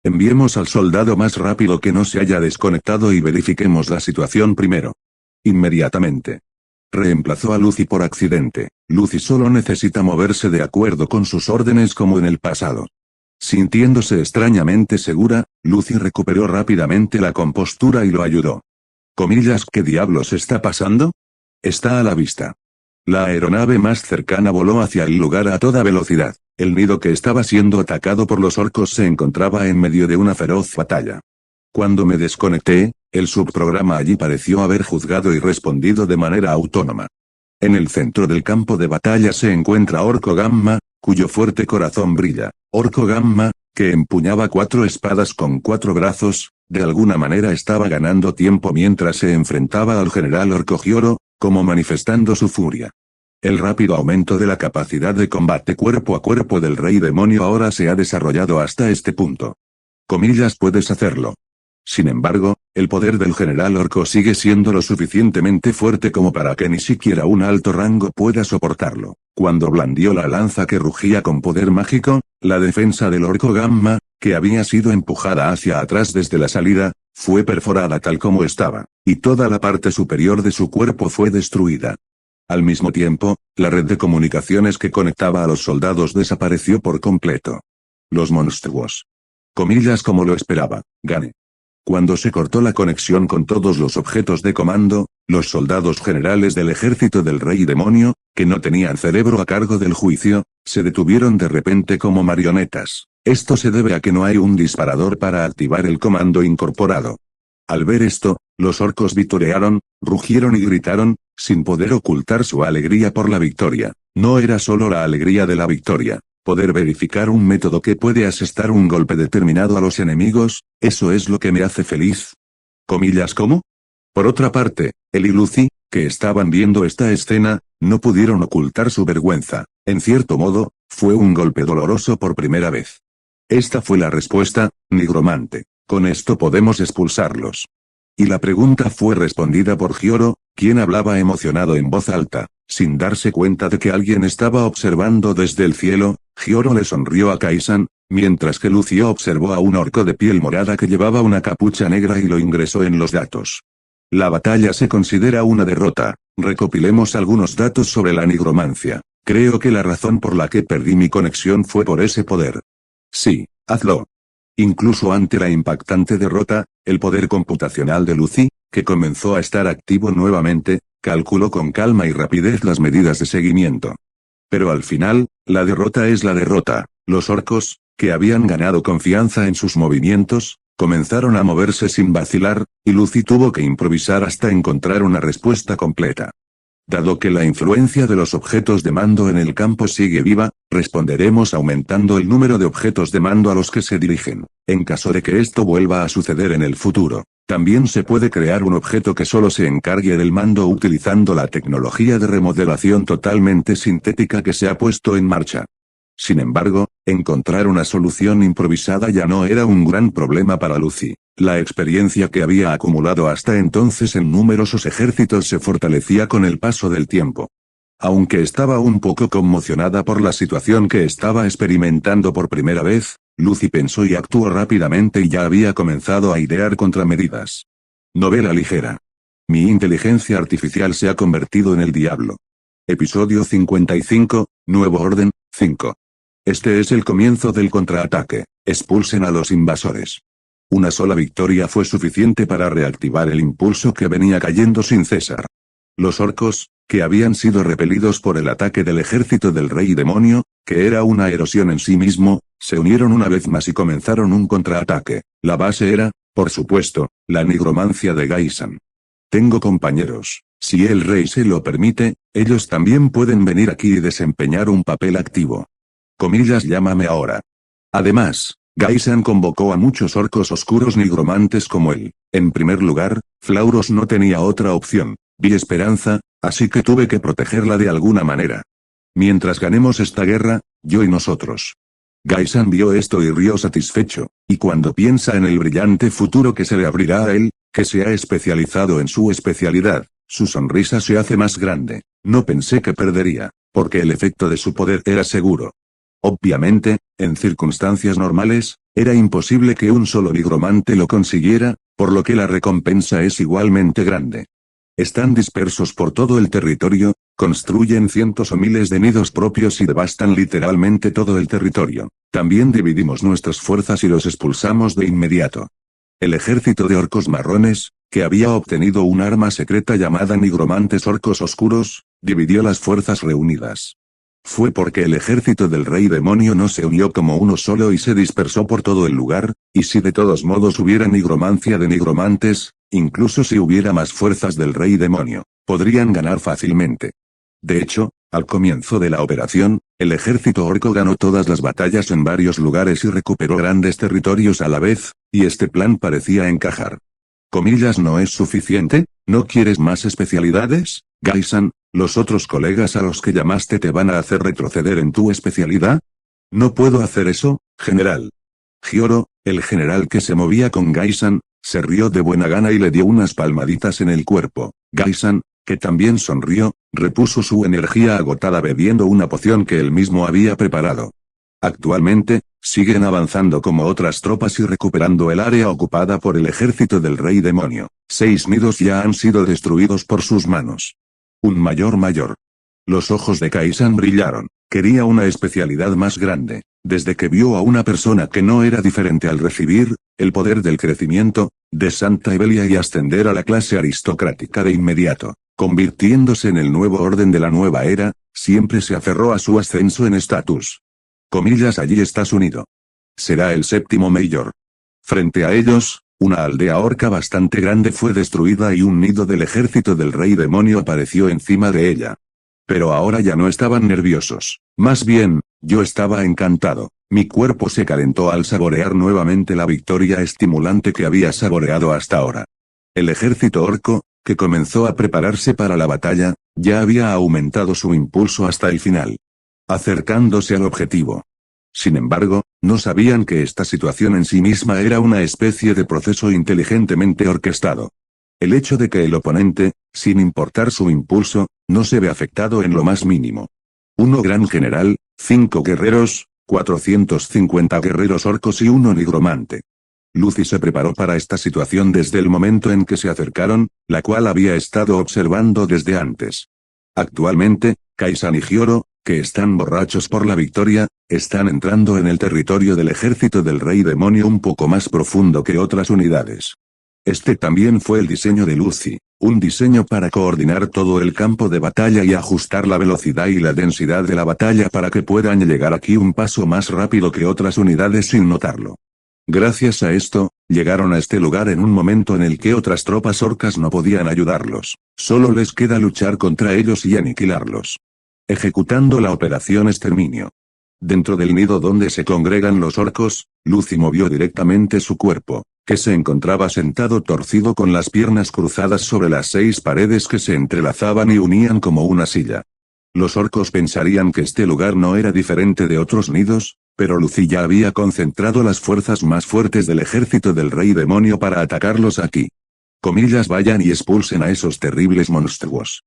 Enviemos al soldado más rápido que no se haya desconectado y verifiquemos la situación primero. Inmediatamente. Reemplazó a Lucy por accidente. Lucy solo necesita moverse de acuerdo con sus órdenes como en el pasado. Sintiéndose extrañamente segura, Lucy recuperó rápidamente la compostura y lo ayudó. Comillas, ¿qué diablos está pasando? Está a la vista. La aeronave más cercana voló hacia el lugar a toda velocidad. El nido que estaba siendo atacado por los orcos se encontraba en medio de una feroz batalla. Cuando me desconecté, el subprograma allí pareció haber juzgado y respondido de manera autónoma. En el centro del campo de batalla se encuentra Orco Gamma, cuyo fuerte corazón brilla. Orco Gamma, que empuñaba 4 espadas con 4 brazos, de alguna manera estaba ganando tiempo mientras se enfrentaba al general Orco Hyoro, como manifestando su furia. El rápido aumento de la capacidad de combate cuerpo a cuerpo del Rey Demonio ahora se ha desarrollado hasta este punto. Comillas, puedes hacerlo. Sin embargo, el poder del general Orco sigue siendo lo suficientemente fuerte como para que ni siquiera un alto rango pueda soportarlo. Cuando blandió la lanza que rugía con poder mágico, la defensa del Orco Gamma, que había sido empujada hacia atrás desde la salida, fue perforada tal como estaba, y toda la parte superior de su cuerpo fue destruida. Al mismo tiempo, la red de comunicaciones que conectaba a los soldados desapareció por completo. Los monstruos. Comillas, como lo esperaba, gané. Cuando se cortó la conexión con todos los objetos de comando, los soldados generales del ejército del Rey Demonio, que no tenían cerebro a cargo del juicio, se detuvieron de repente como marionetas. Esto se debe a que no hay un disparador para activar el comando incorporado. Al ver esto, los orcos vitorearon, rugieron y gritaron, sin poder ocultar su alegría por la victoria. No era solo la alegría de la victoria. Poder verificar un método que puede asestar un golpe determinado a los enemigos, eso es lo que me hace feliz. ¿Comillas cómo? Por otra parte, él y Lucy, que estaban viendo esta escena, no pudieron ocultar su vergüenza. En cierto modo, fue un golpe doloroso por primera vez. Esta fue la respuesta, nigromante. Con esto podemos expulsarlos. Y la pregunta fue respondida por Hyoro, quien hablaba emocionado en voz alta. Sin darse cuenta de que alguien estaba observando desde el cielo, Hyoro le sonrió a Kaisan, mientras que Lucio observó a un orco de piel morada que llevaba una capucha negra y lo ingresó en los datos. La batalla se considera una derrota. Recopilemos algunos datos sobre la nigromancia. Creo que la razón por la que perdí mi conexión fue por ese poder. Sí, hazlo. Incluso ante la impactante derrota, el poder computacional de Lucy, que comenzó a estar activo nuevamente, calculó con calma y rapidez las medidas de seguimiento. Pero al final, la derrota es la derrota. Los orcos, que habían ganado confianza en sus movimientos, comenzaron a moverse sin vacilar, y Lucy tuvo que improvisar hasta encontrar una respuesta completa. Dado que la influencia de los objetos de mando en el campo sigue viva, responderemos aumentando el número de objetos de mando a los que se dirigen. En caso de que esto vuelva a suceder en el futuro, también se puede crear un objeto que solo se encargue del mando utilizando la tecnología de remodelación totalmente sintética que se ha puesto en marcha. Sin embargo, encontrar una solución improvisada ya no era un gran problema para Lucy. La experiencia que había acumulado hasta entonces en numerosos ejércitos se fortalecía con el paso del tiempo. Aunque estaba un poco conmocionada por la situación que estaba experimentando por primera vez, Lucy pensó y actuó rápidamente y ya había comenzado a idear contramedidas. Novela ligera. Mi inteligencia artificial se ha convertido en el diablo. Episodio 55, Nuevo Orden, 5. Este es el comienzo del contraataque. Expulsen a los invasores. Una sola victoria fue suficiente para reactivar el impulso que venía cayendo sin cesar. Los orcos, que habían sido repelidos por el ataque del ejército del rey demonio, que era una erosión en sí mismo, se unieron una vez más y comenzaron un contraataque. La base era, por supuesto, la nigromancia de Gaisan. Tengo compañeros. Si el rey se lo permite, ellos también pueden venir aquí y desempeñar un papel activo. Comillas, llámame ahora. Además, Gaisan convocó a muchos orcos oscuros nigromantes como él. En primer lugar, Flauros no tenía otra opción. Vi esperanza, así que tuve que protegerla de alguna manera. Mientras ganemos esta guerra, yo y nosotros. Gaisan vio esto y rió satisfecho, y cuando piensa en el brillante futuro que se le abrirá a él, que se ha especializado en su especialidad, su sonrisa se hace más grande. No pensé que perdería, porque el efecto de su poder era seguro. Obviamente, en circunstancias normales, era imposible que un solo nigromante lo consiguiera, por lo que la recompensa es igualmente grande. Están dispersos por todo el territorio, construyen cientos o miles de nidos propios y devastan literalmente todo el territorio. También dividimos nuestras fuerzas y los expulsamos de inmediato. El ejército de orcos marrones, que había obtenido un arma secreta llamada nigromantes orcos oscuros, dividió las fuerzas reunidas. Fue porque el ejército del rey demonio no se unió como uno solo y se dispersó por todo el lugar, y si de todos modos hubiera nigromancia de nigromantes, incluso si hubiera más fuerzas del rey demonio, podrían ganar fácilmente. De hecho, al comienzo de la operación, el ejército orco ganó todas las batallas en varios lugares y recuperó grandes territorios a la vez, y este plan parecía encajar. Comillas, ¿no es suficiente? ¿No quieres más especialidades, Gaisan? ¿Los otros colegas a los que llamaste te van a hacer retroceder en tu especialidad? No puedo hacer eso, general. Hyoro, el general que se movía con Gaisan, se rió de buena gana y le dio unas palmaditas en el cuerpo. Gaisan, que también sonrió, repuso su energía agotada bebiendo una poción que él mismo había preparado. Actualmente, siguen avanzando como otras tropas y recuperando el área ocupada por el ejército del rey demonio. 6 nidos ya han sido destruidos por sus manos. Un mayor. Los ojos de Kaisan brillaron. Quería una especialidad más grande. Desde que vio a una persona que no era diferente al recibir el poder del crecimiento de Santa Evelia y ascender a la clase aristocrática de inmediato, convirtiéndose en el nuevo orden de la nueva era, siempre se aferró a su ascenso en estatus. Comillas, allí estás unido. Será el séptimo mayor. Frente a ellos, Una aldea orca bastante grande fue destruida y un nido del ejército del rey demonio apareció encima de ella. Pero ahora ya no estaban nerviosos. Más bien, yo estaba encantado. Mi cuerpo se calentó al saborear nuevamente la victoria estimulante que había saboreado hasta ahora. El ejército orco, que comenzó a prepararse para la batalla, ya había aumentado su impulso hasta el final, acercándose al objetivo. Sin embargo, no sabían que esta situación en sí misma era una especie de proceso inteligentemente orquestado. El hecho de que el oponente, sin importar su impulso, no se ve afectado en lo más mínimo. 1 gran general, 5 guerreros, 450 guerreros orcos y 1 nigromante. Lucy se preparó para esta situación desde el momento en que se acercaron, la cual había estado observando desde antes. Actualmente, Kaisan y Hyoro, que están borrachos por la victoria, están entrando en el territorio del ejército del rey demonio un poco más profundo que otras unidades. Este también fue el diseño de Lucy, un diseño para coordinar todo el campo de batalla y ajustar la velocidad y la densidad de la batalla para que puedan llegar aquí un paso más rápido que otras unidades sin notarlo. Gracias a esto, llegaron a este lugar en un momento en el que otras tropas orcas no podían ayudarlos. Solo les queda luchar contra ellos y aniquilarlos. Ejecutando la operación exterminio. Dentro del nido donde se congregan los orcos, Lucy movió directamente su cuerpo, que se encontraba sentado torcido con las piernas cruzadas sobre las 6 paredes que se entrelazaban y unían como una silla. Los orcos pensarían que este lugar no era diferente de otros nidos, pero Lucy ya había concentrado las fuerzas más fuertes del ejército del rey demonio para atacarlos aquí. Vayan y expulsen a esos terribles monstruos.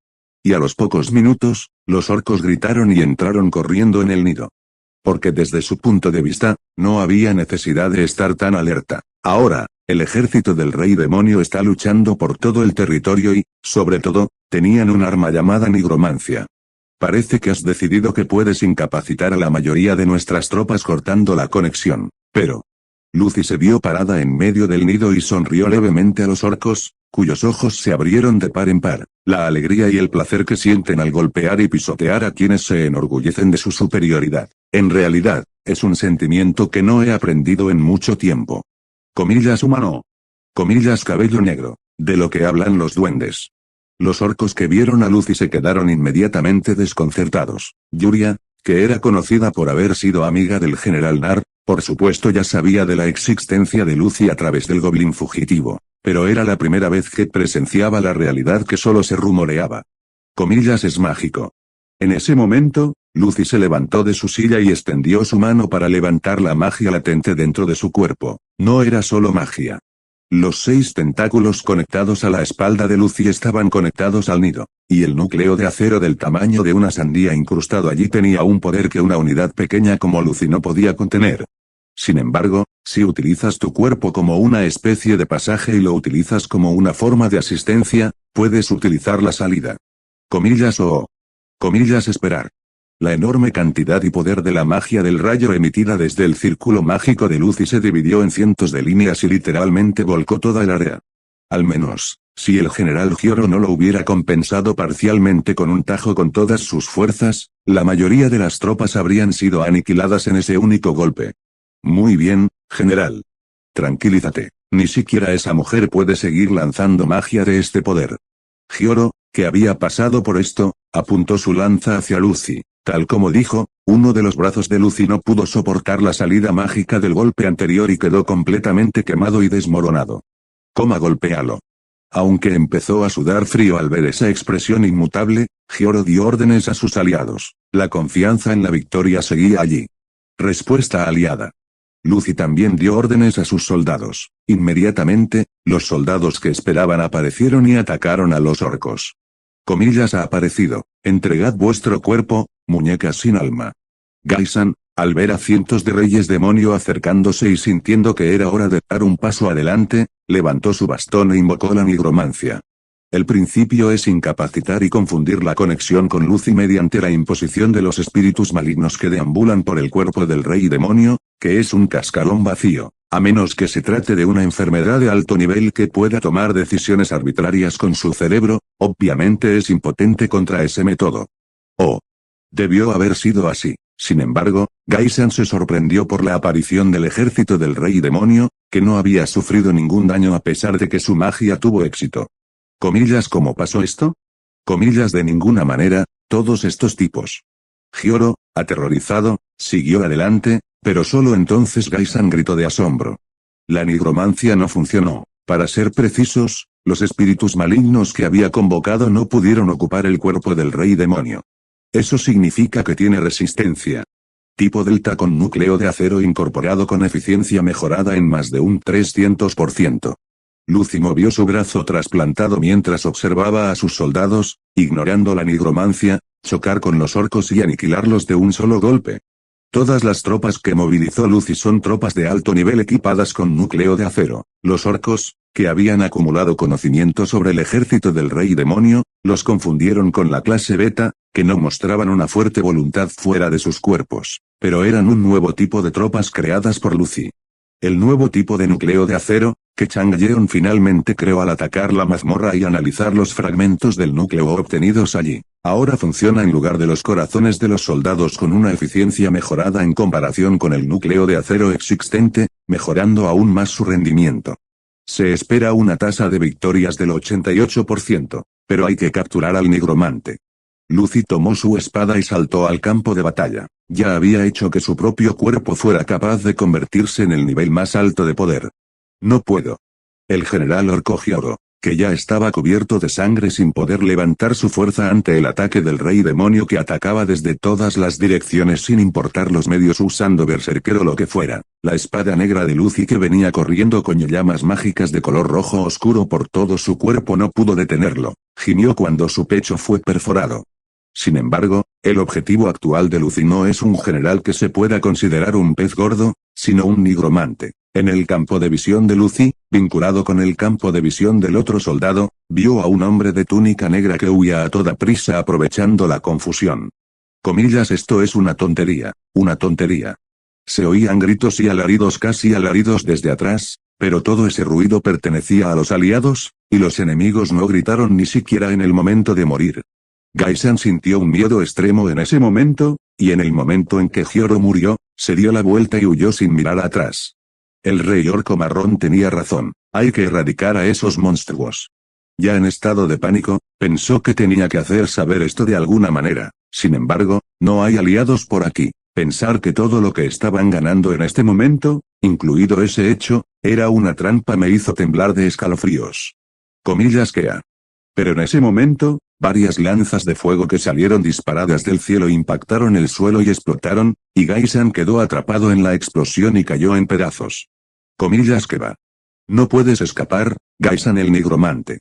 Y a los pocos minutos, los orcos gritaron y entraron corriendo en el nido. Porque desde su punto de vista, no había necesidad de estar tan alerta. Ahora, el ejército del rey demonio está luchando por todo el territorio y, sobre todo, tenían un arma llamada nigromancia. Parece que has decidido que puedes incapacitar a la mayoría de nuestras tropas cortando la conexión, pero... Lucy se vio parada en medio del nido y sonrió levemente a los orcos, cuyos ojos se abrieron de par en par. La alegría y el placer que sienten al golpear y pisotear a quienes se enorgullecen de su superioridad. En realidad, es un sentimiento que no he aprendido en mucho tiempo. Humano. Cabello negro, de lo que hablan los duendes. Los orcos que vieron a Lucy se quedaron inmediatamente desconcertados. Yuria, que era conocida por haber sido amiga del general Nar, por supuesto ya sabía de la existencia de Lucy a través del goblin fugitivo, pero era la primera vez que presenciaba la realidad que solo se rumoreaba. Es mágico. En ese momento, Lucy se levantó de su silla y extendió su mano para levantar la magia latente dentro de su cuerpo. No era solo magia. Los 6 tentáculos conectados a la espalda de Lucy estaban conectados al nido, y el núcleo de acero del tamaño de una sandía incrustado allí tenía un poder que una unidad pequeña como Lucy no podía contener. Sin embargo, si utilizas tu cuerpo como una especie de pasaje y lo utilizas como una forma de asistencia, puedes utilizar la salida. Esperar. La enorme cantidad y poder de la magia del rayo emitida desde el círculo mágico de Lucy se dividió en cientos de líneas y literalmente volcó toda el área. Al menos, si el general Hyoro no lo hubiera compensado parcialmente con un tajo con todas sus fuerzas, la mayoría de las tropas habrían sido aniquiladas en ese único golpe. Muy bien, general. Tranquilízate, ni siquiera esa mujer puede seguir lanzando magia de este poder. Hyoro, que había pasado por esto, apuntó su lanza hacia Lucy. Tal como dijo, uno de los brazos de Lucy no pudo soportar la salida mágica del golpe anterior y quedó completamente quemado y desmoronado. Golpéalo. Aunque empezó a sudar frío al ver esa expresión inmutable, Hyoro dio órdenes a sus aliados. La confianza en la victoria seguía allí. Respuesta aliada. Lucy también dio órdenes a sus soldados. Inmediatamente, los soldados que esperaban aparecieron y atacaron a los orcos. Ha aparecido. Entregad vuestro cuerpo, muñecas sin alma. Kaisan, al ver a cientos de reyes demonio acercándose y sintiendo que era hora de dar un paso adelante, levantó su bastón e invocó la nigromancia. El principio es incapacitar y confundir la conexión con Lucy mediante la imposición de los espíritus malignos que deambulan por el cuerpo del rey demonio, que es un cascarón vacío. A menos que se trate de una enfermedad de alto nivel que pueda tomar decisiones arbitrarias con su cerebro, obviamente es impotente contra ese método. Debió haber sido así. Sin embargo, Kaisan se sorprendió por la aparición del ejército del rey demonio, que no había sufrido ningún daño a pesar de que su magia tuvo éxito. Comillas, ¿cómo pasó esto? Comillas, de ninguna manera, todos estos tipos. Hyoro, aterrorizado, siguió adelante, pero solo entonces Gaisan gritó de asombro. La nigromancia no funcionó. Para ser precisos, los espíritus malignos que había convocado no pudieron ocupar el cuerpo del rey demonio. Eso significa que tiene resistencia. Tipo delta con núcleo de acero incorporado con eficiencia mejorada en más de un 300%. Lucy movió su brazo trasplantado mientras observaba a sus soldados, ignorando la nigromancia, chocar con los orcos y aniquilarlos de un solo golpe. Todas las tropas que movilizó Lucy son tropas de alto nivel equipadas con núcleo de acero. Los orcos, que habían acumulado conocimiento sobre el ejército del rey demonio, los confundieron con la clase beta, que no mostraban una fuerte voluntad fuera de sus cuerpos, pero eran un nuevo tipo de tropas creadas por Lucy. El nuevo tipo de núcleo de acero, que Chang Yeon finalmente creó al atacar la mazmorra y analizar los fragmentos del núcleo obtenidos allí, ahora funciona en lugar de los corazones de los soldados con una eficiencia mejorada en comparación con el núcleo de acero existente, mejorando aún más su rendimiento. Se espera una tasa de victorias del 88%, pero hay que capturar al nigromante. Lucy tomó su espada y saltó al campo de batalla. Ya había hecho que su propio cuerpo fuera capaz de convertirse en el nivel más alto de poder. No puedo. El general orco Hyoro, que ya estaba cubierto de sangre sin poder levantar su fuerza ante el ataque del rey demonio que atacaba desde todas las direcciones sin importar los medios usando berserker o lo que fuera. La espada negra de Lucy que venía corriendo con llamas mágicas de color rojo oscuro por todo su cuerpo no pudo detenerlo. Gimió cuando su pecho fue perforado. Sin embargo, el objetivo actual de Lucy no es un general que se pueda considerar un pez gordo, sino un nigromante. En el campo de visión de Lucy, vinculado con el campo de visión del otro soldado, vio a un hombre de túnica negra que huía a toda prisa aprovechando la confusión. Comillas, esto es una tontería, una tontería. Se oían gritos y alaridos, casi alaridos desde atrás, pero todo ese ruido pertenecía a los aliados, y los enemigos no gritaron ni siquiera en el momento de morir. Gaisan sintió un miedo extremo en ese momento, y en el momento en que Hyoro murió, se dio la vuelta y huyó sin mirar atrás. El rey orco marrón tenía razón, hay que erradicar a esos monstruos. Ya en estado de pánico, pensó que tenía que hacer saber esto de alguna manera. Sin embargo, no hay aliados por aquí. Pensar que todo lo que estaban ganando en este momento, incluido ese hecho, era una trampa me hizo temblar de escalofríos. Comillas que a. Pero en ese momento, varias lanzas de fuego que salieron disparadas del cielo impactaron el suelo y explotaron, y Gaisan quedó atrapado en la explosión y cayó en pedazos. Comillas que va. No puedes escapar, Gaisan el nigromante.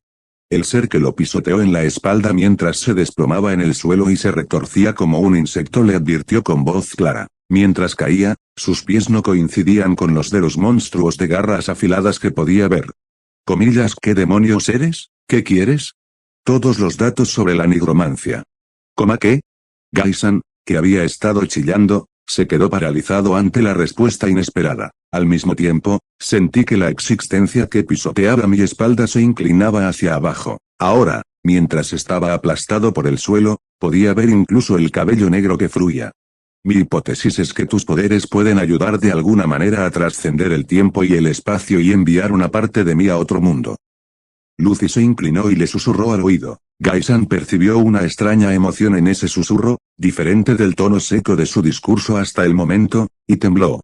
El ser que lo pisoteó en la espalda mientras se desplomaba en el suelo y se retorcía como un insecto le advirtió con voz clara. Mientras caía, sus pies no coincidían con los de los monstruos de garras afiladas que podía ver. Comillas, ¿qué demonios eres? ¿Qué quieres? Todos los datos sobre la nigromancia. ¿Cómo qué? Gaisan, que había estado chillando, se quedó paralizado ante la respuesta inesperada. Al mismo tiempo, sentí que la existencia que pisoteaba mi espalda se inclinaba hacia abajo. Ahora, mientras estaba aplastado por el suelo, podía ver incluso el cabello negro que fluía. Mi hipótesis es que tus poderes pueden ayudar de alguna manera a trascender el tiempo y el espacio y enviar una parte de mí a otro mundo. Lucy se inclinó y le susurró al oído. Gaisan percibió una extraña emoción en ese susurro, diferente del tono seco de su discurso hasta el momento, y tembló.